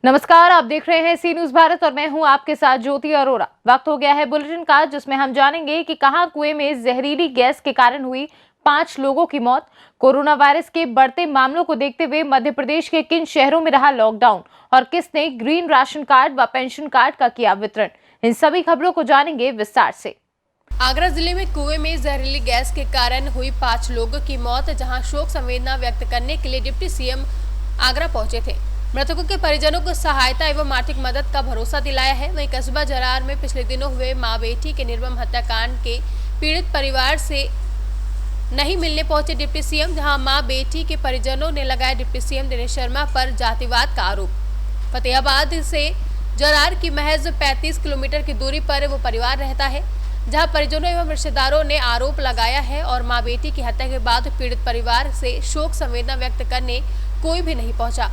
नमस्कार, आप देख रहे हैं सी न्यूज भारत और मैं हूं आपके साथ ज्योति अरोरा। वक्त हो गया है बुलेटिन का, जिसमें हम जानेंगे कि कहां कुएं में जहरीली गैस के कारण हुई 5 लोगों की मौत, कोरोना वायरस के बढ़ते मामलों को देखते हुए मध्य प्रदेश के किन शहरों में रहा लॉकडाउन और किसने ग्रीन राशन कार्ड व पेंशन कार्ड का किया वितरण। इन सभी खबरों को जानेंगे विस्तार से। आगरा जिले में कुएं में जहरीली गैस के कारण हुई 5 लोगों की मौत, जहां शोक संवेदना व्यक्त करने के लिए डिप्टी सीएम आगरा पहुंचे थे। मृतकों के परिजनों को सहायता एवं आर्थिक मदद का भरोसा दिलाया है। वहीं कस्बा जरार में पिछले दिनों हुए मां बेटी के निर्मम हत्याकांड के पीड़ित परिवार से नहीं मिलने पहुंचे डिप्टी सीएम, जहां मां बेटी के परिजनों ने लगाया डिप्टी सीएम दिनेश शर्मा पर जातिवाद का आरोप। फतेहाबाद से जरार की महज 35 किलोमीटर की दूरी पर वो परिवार रहता है, जहां परिजनों एवं रिश्तेदारों ने आरोप लगाया है और मां बेटी की हत्या के बाद पीड़ित परिवार से शोक संवेदना व्यक्त करने कोई भी नहीं पहुंचा।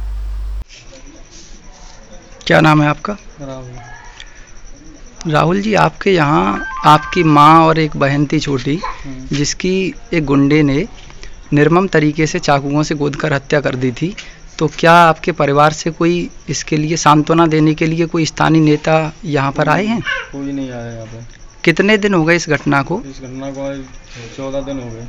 क्या नाम है आपका? राहुल जी, आपके यहाँ आपकी माँ और एक बहन थी छोटी, जिसकी एक गुंडे ने निर्मम तरीके से चाकुओं से गोदकर हत्या कर दी थी। तो क्या आपके परिवार से कोई इसके लिए सांत्वना देने के लिए कोई स्थानीय नेता यहाँ पर आए हैं? कोई नहीं आया यहाँ पे। कितने दिन हो गए इस घटना को? इस घटना को 14 दिन हो गए।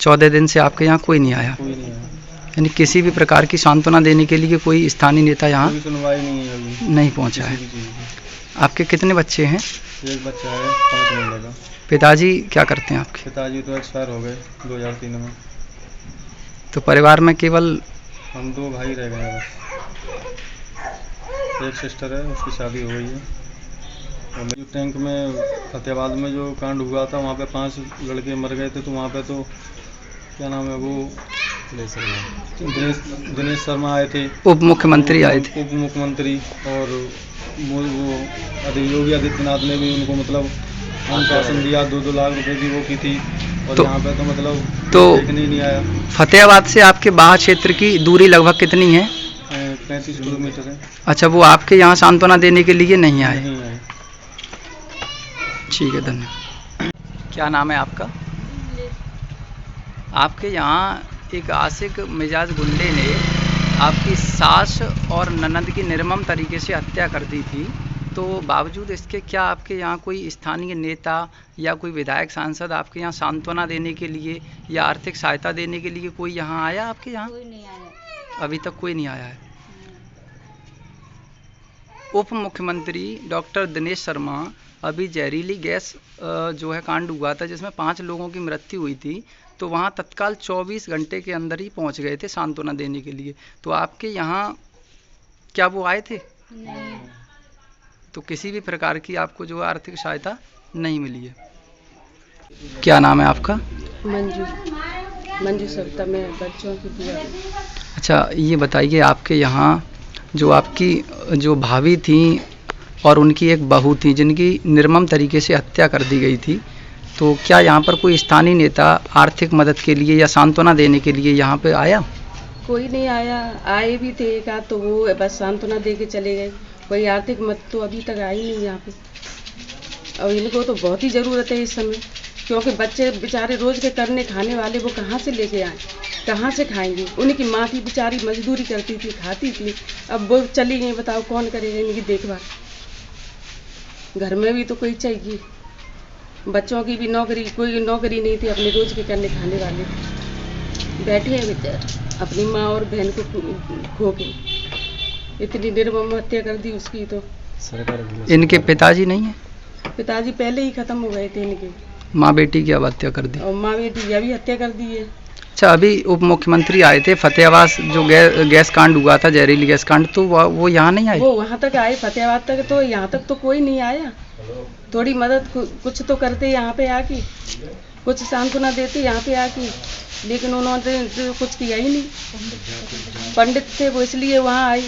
14 दिन से आपके यहाँ कोई नहीं आया? कोई नहीं आया। यानी किसी भी प्रकार की सांत्वना देने के लिए कोई स्थानीय नेता यहाँ कोई सुनवाई नहीं है अभी, नहीं पहुँचा है। आपके कितने बच्चे हैं? एक बच्चा है 5 महीने का। पिताजी क्या करते हैं आपके? पिताजी तो एक्सपायर हो गए 2003 में। तो परिवार में केवल हम 2 भाई रह गए हैं बस। एक सिस्टर है, उसकी शादी हो गई है। और जो टैंक में फतेहाबाद में जो कांड हुआ था, वहाँ पे 5 लड़के मर गए थे। तो वहाँ पे तो क्या नाम है वो दिनेश शर्मा आए थे, उप मुख्यमंत्री आए थे। उप मुख्यमंत्री और वो योगी आदित्यनाथ ने भी उनको मतलब आश्वासन दिया, 2-2 लाख रुपए की वो की थी। और यहाँ पे तो मतलब देखने नहीं आया। फतेहाबाद से आपके बाह क्षेत्र की दूरी लगभग कितनी है? 35 किलोमीटर है। अच्छा, वो आपके यहाँ सांत्वना देने के लिए नहीं आए? नहीं आए। ठीक है, धन्यवाद। क्या नाम है आपका? आपके यहाँ एक आशिक मिजाज गुंडे ने आपकी सास और ननद की निर्मम तरीके से हत्या कर दी थी। तो बावजूद इसके क्या आपके यहाँ कोई स्थानीय नेता या कोई विधायक सांसद आपके यहाँ सांत्वना देने के लिए या आर्थिक सहायता देने के लिए कोई यहाँ आया आपके यहाँ? कोई नहीं आया। अभी तक कोई नहीं आया है। उप मुख्यमंत्री डॉक्टर दिनेश शर्मा अभी जहरीली गैस जो है कांड हुआ था, जिसमें 5 लोगों की मृत्यु हुई थी, तो वहाँ तत्काल 24 घंटे के अंदर ही पहुँच गए थे सांत्वना देने के लिए। तो आपके यहाँ क्या वो आए थे? नहीं। तो किसी भी प्रकार की आपको जो आर्थिक सहायता नहीं मिली है। क्या नाम है आपका? मंजू सविता में बच्चों की बुआ। अच्छा, ये बताइए, आपके यहाँ जो आपकी जो भाभी थी और उनकी एक बहू थी, जिनकी निर्मम तरीके से हत्या कर दी गई थी, तो क्या यहाँ पर कोई स्थानीय नेता आर्थिक मदद के लिए या सांत्वना देने के लिए यहाँ पे आया? कोई नहीं आया। आए भी थे एक आध, तो वो बस सांत्वना दे के चले गए। कोई आर्थिक मदद तो अभी तक आई नहीं यहाँ पे। और इनको तो बहुत ही ज़रूरत है इस समय, क्योंकि बच्चे बेचारे रोज़ के करने खाने वाले, वो कहाँ से लेके आए, कहाँ से खाएंगे? उनकी माँ थी बेचारी, मजदूरी करती थी, खाती थी। अब वो चली गई, बताओ कौन करेगा इनकी देखभाल? घर में भी तो कोई चाहिए। बच्चों की भी नौकरी, कोई नौकरी नहीं थी, अपने रोज के करने खाने वाले बैठे हैं बेचारे अपनी माँ और बहन को खो के। इतनी निर्मम हत्या कर दी उसकी। तो इनके पिताजी नहीं है? पिताजी पहले ही खत्म हो गए थे इनके। माँ बेटी की अब हत्या कर दी और माँ बेटी अभी हत्या कर दी है। अच्छा, अभी उप मुख्यमंत्री आए थे फतेहाबाद जो गैस कांड हुआ था, जहरीली गैस कांड, तो वो यहाँ नहीं आए? वो वहाँ तक आए, फतेहाबाद तक, तो यहाँ तक तो कोई नहीं आया। थोड़ी मदद कुछ तो करते यहाँ पे आके, कुछ सांत्वना देते यहाँ पे आके, लेकिन उन्होंने तो कुछ किया ही नहीं। पंडित थे वो, इसलिए वहाँ आई।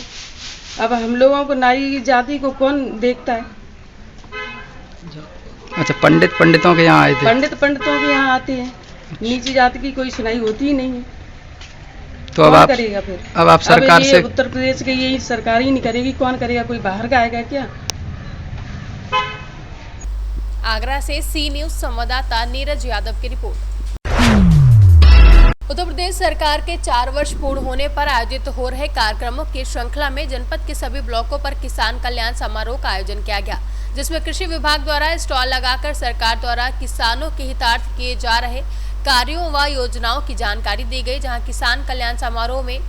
अब हम लोगों को, नारी जाति को कौन देखता है? अच्छा, पंडितों के यहाँ आए थे? पंडितों के यहाँ आते हैं। नीची जाति की कोई सुनाई होती ही नहीं है। तो अब आप करेगा फिर? अब आप सरकार से, उत्तर प्रदेश के यही सरकार ही नहीं करेगी, कौन करेगा? कोई बाहर का आएगा क्या? आगरा से सी न्यूज संवाददाता नीरज यादव की रिपोर्ट। उत्तर प्रदेश सरकार के 4 वर्ष पूर्ण होने पर आयोजित हो रहे कार्यक्रमों की श्रृंखला में जनपद के सभी ब्लॉकों पर किसान कल्याण समारोह का आयोजन किया गया, जिसमें कृषि विभाग द्वारा स्टॉल लगाकर सरकार द्वारा किसानों के हितार्थ किए जा रहे कार्यों व योजनाओं की जानकारी दी गई। जहां किसान कल्याण समारोह में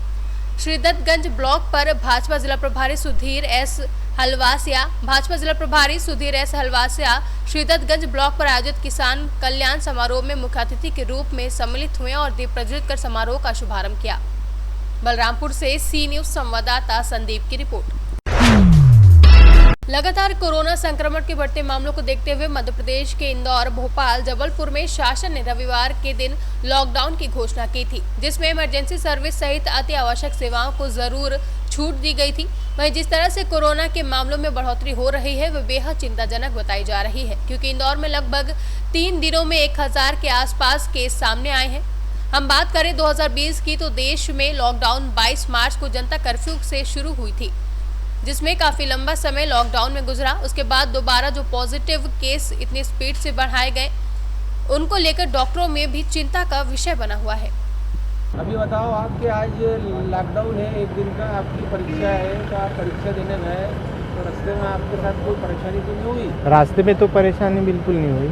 श्रीदत्तगंज ब्लॉक पर भाजपा जिला प्रभारी सुधीर एस हलवासिया श्रीदत्तगंज ब्लॉक पर आयोजित किसान कल्याण समारोह में मुख्य अतिथि के रूप में सम्मिलित हुए और दीप प्रज्वलित कर समारोह का शुभारंभ किया। बलरामपुर से सी न्यूज संवाददाता संदीप की रिपोर्ट। लगातार कोरोना संक्रमण के बढ़ते मामलों को देखते हुए मध्य प्रदेश के इंदौर, भोपाल, जबलपुर में शासन ने रविवार के दिन लॉकडाउन की घोषणा की थी, जिसमें इमरजेंसी सर्विस सहित अति आवश्यक सेवाओं को जरूर छूट दी गई थी। वहीं जिस तरह से कोरोना के मामलों में बढ़ोतरी हो रही है वह बेहद चिंताजनक बताई जा रही है, क्योंकि इंदौर में लगभग 3 दिनों में 1000 के आसपास केस सामने आए हैं। हम बात करें 2020 की तो देश में लॉकडाउन 22 मार्च को जनता कर्फ्यू से शुरू हुई थी, जिसमें काफी लंबा समय लॉकडाउन में गुजरा। उसके बाद दोबारा जो पॉजिटिव केस इतनी स्पीड से बढ़ाए गए, उनको लेकर डॉक्टरों में भी चिंता का विषय बना हुआ है। अभी बताओ, आपके आज लॉकडाउन है, 1 दिन का आपकी परीक्षा है, तो आप परीक्षा देने गए तो रास्ते में आपके साथ कोई परेशानी तो नहीं हुई? रास्ते में तो परेशानी बिल्कुल नहीं हुई।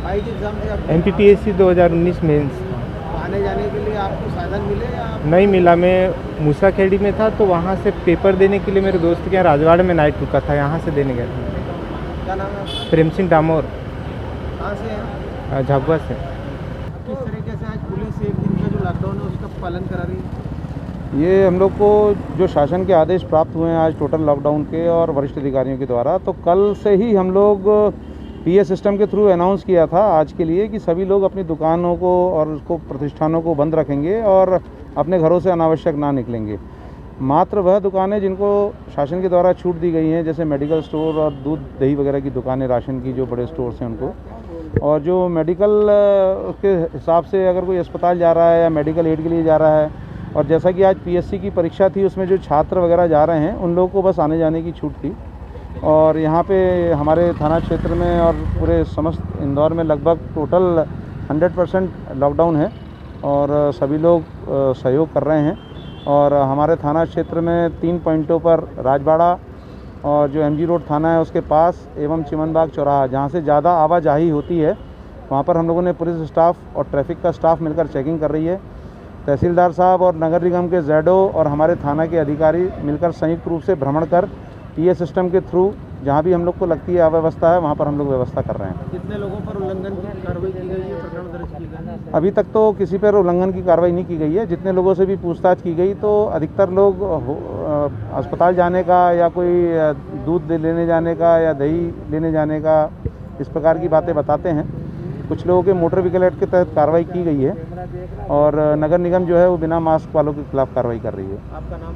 आई एग्जाम से आप MPPSC 2019 मेंस आने जाने के लिए आपको साधन मिले या नहीं मिला। मैं मूसाखेड़ी में था तो वहाँ से पेपर देने के लिए मेरे दोस्त के यहाँ राजवाड़ा में नाइट रुका था, यहाँ से देने गया था। क्या नाम है आपका? प्रेम सिंह डामोर, कहाँ से हैं? झाबुआ से। किस तरीके से आज पुलिस 1 दिन का जो लॉकडाउन है उसका पालन करा रही है? ये हम लोग को जो शासन के आदेश प्राप्त हुए हैं आज टोटल लॉकडाउन के और वरिष्ठ अधिकारियों के द्वारा, तो कल से ही हम लोग PA सिस्टम के थ्रू अनाउंस किया था आज के लिए कि सभी लोग अपनी दुकानों को और उसको प्रतिष्ठानों को बंद रखेंगे और अपने घरों से अनावश्यक ना निकलेंगे। मात्र वह दुकानें जिनको शासन के द्वारा छूट दी गई हैं, जैसे मेडिकल स्टोर और दूध दही वगैरह की दुकानें, राशन की जो बड़े स्टोर्स हैं उनको, और जो मेडिकल के हिसाब से अगर कोई अस्पताल जा रहा है या मेडिकल एड के लिए जा रहा है, और जैसा कि आज PSC की परीक्षा थी उसमें जो छात्र वगैरह जा रहे हैं उन लोगों को बस आने जाने की छूट थी। और यहाँ पे हमारे थाना क्षेत्र में और पूरे समस्त इंदौर में लगभग टोटल 100% लॉकडाउन है और सभी लोग सहयोग कर रहे हैं। और हमारे थाना क्षेत्र में 3 पॉइंटों पर राजवाड़ा और जो MG रोड थाना है उसके पास एवं चिमनबाग चौराहा, जहाँ से ज़्यादा आवाजाही होती है, वहाँ पर हम लोगों ने पुलिस स्टाफ और ट्रैफिक का स्टाफ मिलकर चेकिंग कर रही है। तहसीलदार साहब और नगर निगम के ZO और हमारे थाना के अधिकारी मिलकर संयुक्त रूप से भ्रमण कर PA सिस्टम के थ्रू जहाँ भी हम लोग को लगती है अव्यवस्था है वहाँ पर हम लोग व्यवस्था कर रहे हैं। कितने लोगों पर उल्लंघन की कार्रवाई की गई है, प्रकरण दर्ज किए गए हैं? अभी तक तो किसी पर उल्लंघन की कार्रवाई नहीं की गई है। जितने लोगों से भी पूछताछ की गई तो अधिकतर लोग अस्पताल जाने का या कोई दूध लेने जाने का या दही लेने जाने का इस प्रकार की बातें बताते हैं। कुछ लोगों के मोटर व्हीकल एक्ट के तहत कार्रवाई की गई है और नगर निगम जो है वो बिना मास्क वालों के खिलाफ कार्रवाई कर रही है। आपका नाम?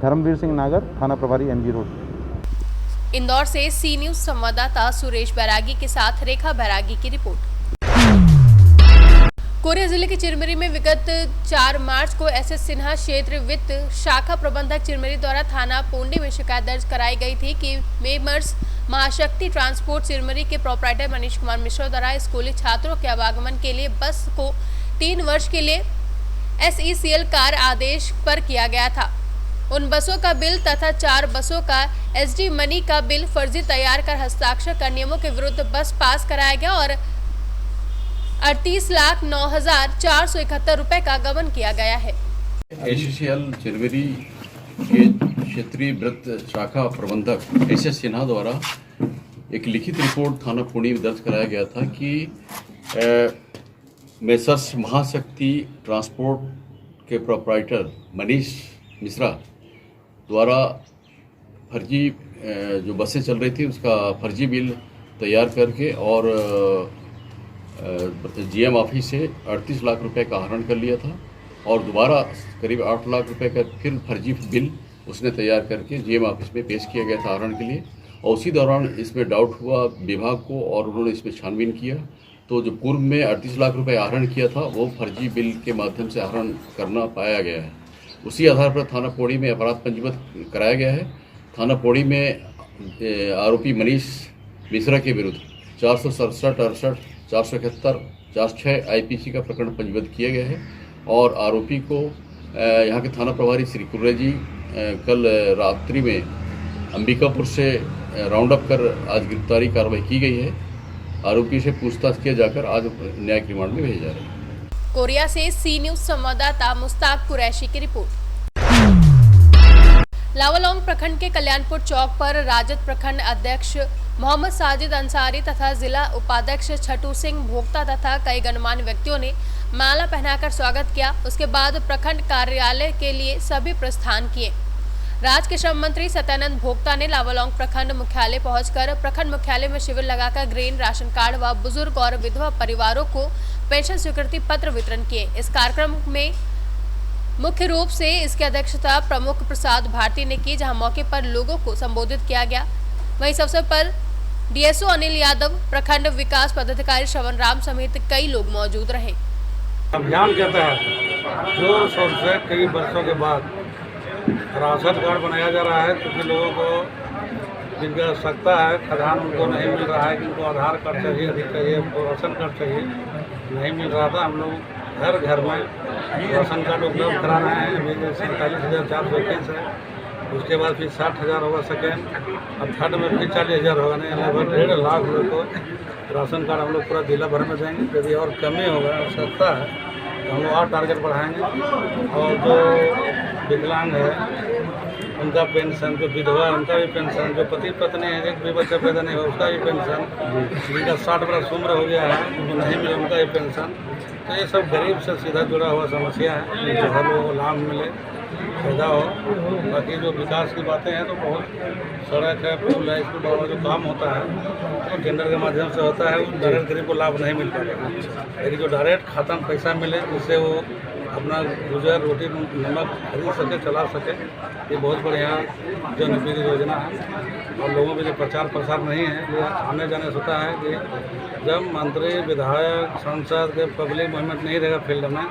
धर्मवीर सिंह नागर, थाना प्रभारी MG रोड। इंदौर से सी न्यूज संवाददाता सुरेश बैरागी के साथ रेखा बैरागी की रिपोर्ट। कोरिया जिले के चिरमिरी में विगत 4 मार्च को SS सिन्हा क्षेत्र वित्त शाखा प्रबंधक चिरमिरी द्वारा थाना पोंडी में शिकायत दर्ज कराई गई थी कि मेमर्स महाशक्ति ट्रांसपोर्ट चिरमिरी के प्रोपराइटर मनीष कुमार मिश्रा द्वारा स्कूली छात्रों के आवागमन के लिए बस को 3 वर्ष के लिए SECL कार आदेश पर किया गया था। उन बसों का बिल तथा 4 बसों का SD मनी का बिल फर्जी तैयार कर हस्ताक्षर कर नियमों के विरुद्ध बस पास कराया गया और 38,09,471 रुपए का गबन किया गया है। SECL चिरमिरी के क्षेत्रीय वृत्त शाखा प्रबंधक SS सिन्हा द्वारा एक लिखित रिपोर्ट थाना पुणे में दर्ज कराया गया था कि मेसर्स महाशक्ति ट्रांसपोर्ट के प्रोपराइटर मनीष मिश्रा द्वारा फर्जी जो बसें चल रही थी उसका फर्जी बिल तैयार करके और GM ऑफिस से 38 लाख रुपए का आहरण कर लिया था और दोबारा करीब 8 लाख रुपए का फिर फर्जी बिल उसने तैयार करके GM ऑफिस में पेश किया गया था आहरण के लिए। और उसी दौरान इसमें डाउट हुआ विभाग को और उन्होंने इसमें छानबीन किया तो जो पूर्व में 38 लाख रुपए आहरण किया था वो फर्जी बिल के माध्यम से आहरण करना पाया गया है। उसी आधार पर थाना पौड़ी में अपराध पंजीबद्ध कराया गया है। थाना पौड़ी में आरोपी मनीष मिश्रा के विरुद्ध 467, 68, 471, 46 IPC का प्रकरण पंजीबद्ध किया गया है और आरोपी को यहाँ के थाना प्रभारी श्री कुर्रे जी कल रात्रि में अंबिकापुर से राउंड अप कर आज गिरफ्तारी कार्रवाई की गई है। आरोपी से पूछताछ किया जाकर आज न्यायिक रिमांड में भेजा जा रहा है। कोरिया से सी न्यूज संवाददाता मुस्ताक कुरैशी की रिपोर्ट। लावालौंग प्रखंड के कल्याणपुर चौक पर राजद प्रखंड अध्यक्ष मोहम्मद साजिद अंसारी तथा जिला उपाध्यक्ष छटू सिंह भोक्ता तथा कई गणमान्य व्यक्तियों ने माला पहनाकर स्वागत किया। उसके बाद प्रखंड कार्यालय के लिए सभी प्रस्थान किए। राज्य के श्रम मंत्री सत्यानंद भोक्ता ने लावालौंग प्रखंड मुख्यालय पहुंचकर प्रखंड मुख्यालय में शिविर लगाकर ग्रेन राशन कार्ड व बुजुर्ग और विधवा परिवारों को पेंशन स्वीकृति पत्र वितरण किए। इस कार्यक्रम में मुख्य रूप से इसकी अध्यक्षता प्रमुख प्रसाद भारती ने की, जहां मौके पर लोगों को संबोधित किया गया। वहीं इस अवसर पर डीएसओ अनिल यादव, प्रखंड विकास पदाधिकारी श्रवण राम समेत कई लोग मौजूद रहे। अभियान कहता है जोर शोर से कई वर्षों के बाद राशन कार्ड बनाया जा रहा है, क्योंकि लोगों को जिनकी आवश्यकता है खदान उनको नहीं मिल रहा है, जिनको आधार कार्ड चाहिए, अधिक चाहिए, उनको राशन कार्ड चाहिए, नहीं मिल रहा था। हम लोग घर घर में राशन कार्ड उपलब्ध करा रहे हैं। अभी 47,421 है, उसके बाद फिर 60,000 होगा सेकेंड, अब थर्ड में फिर 40,000 होगा। नहीं, लगभग 1.5 लाख लोग को राशन कार्ड हम लोग पूरा जिला भर में देंगे। यदि और कमी होगा आवश्यकता है तो हम लोग और टारगेट बढ़ाएंगे। और जो विकलांग है उनका पेंशन, जो विधवा है उनका भी पेंशन, जो पति पत्नी है एक भी बच्चा पैदा नहीं हुआ उसका भी पेंशन, जिनका 60 वर्ष उम्र हो गया है उनको नहीं मिले उनका भी पेंशन। तो ये सब गरीब से सीधा जुड़ा हुआ समस्या है, जो हर लोगों को लाभ मिले, फायदा हो। बाकी जो विकास की बातें हैं तो बहुत सड़क है, पुल है, इसको बड़ा जो काम होता है तो टेंडर के माध्यम से होता है, वो डायरेक्ट गरीब को लाभ नहीं मिल पाएगा। लेकिन जो डायरेक्ट खाता में पैसा मिले जिससे वो अपना गुजर रोटी नमक खरीद सके, चला सके, ये बहुत बढ़िया जनहित की योजना है। और लोगों में जो प्रचार प्रसार नहीं है, ये आने जाने से होता है कि जब मंत्री, विधायक, सांसद के पब्लिक मूवमेंट नहीं रहेगा फील्ड में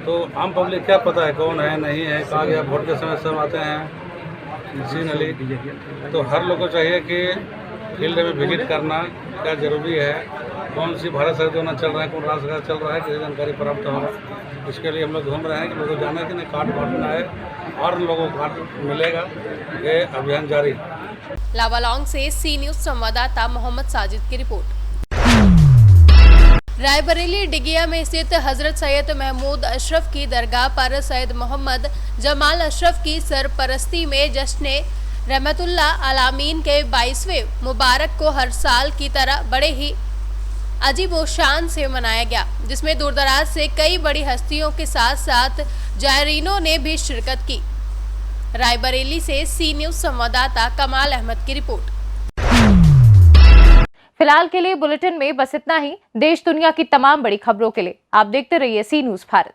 तो आम पब्लिक क्या पता है कौन है नहीं है, कहा गया वोट के समय सब आते हैं सीनली। तो हर लोग को चाहिए कि फील्ड में विजिट करना क्या जरूरी है, कौन सी भारत सरकार योजना चल रहा है, कौन राज्य सरकार चल रहा है, किसी जानकारी प्राप्त हो। इसके लिए हम लोग घूम रहे हैं कि लोगों को जाना कि नहीं कार्ड बांटना है और लोगों को कार्ड मिलेगा। ये अभियान जारी। लावालौंग से सी न्यूज संवाददाता मोहम्मद साजिद की रिपोर्ट। रायबरेली डिगिया में स्थित हजरत सैयद महमूद अशरफ की दरगाह पर सैयद मोहम्मद जमाल अशरफ की सरपरस्ती में जश्न रहमतुल्लाह आलमीन के 22वें मुबारक को हर साल की तरह बड़े ही अजीब व शान से मनाया गया, जिसमें दूरदराज से कई बड़ी हस्तियों के साथ साथ जायरीनों ने भी शिरकत की। रायबरेली से सी न्यूज संवाददाता कमाल अहमद की रिपोर्ट। फिलहाल के लिए बुलेटिन में बस इतना ही। देश दुनिया की तमाम बड़ी खबरों के लिए आप देखते रहिए सी न्यूज भारत।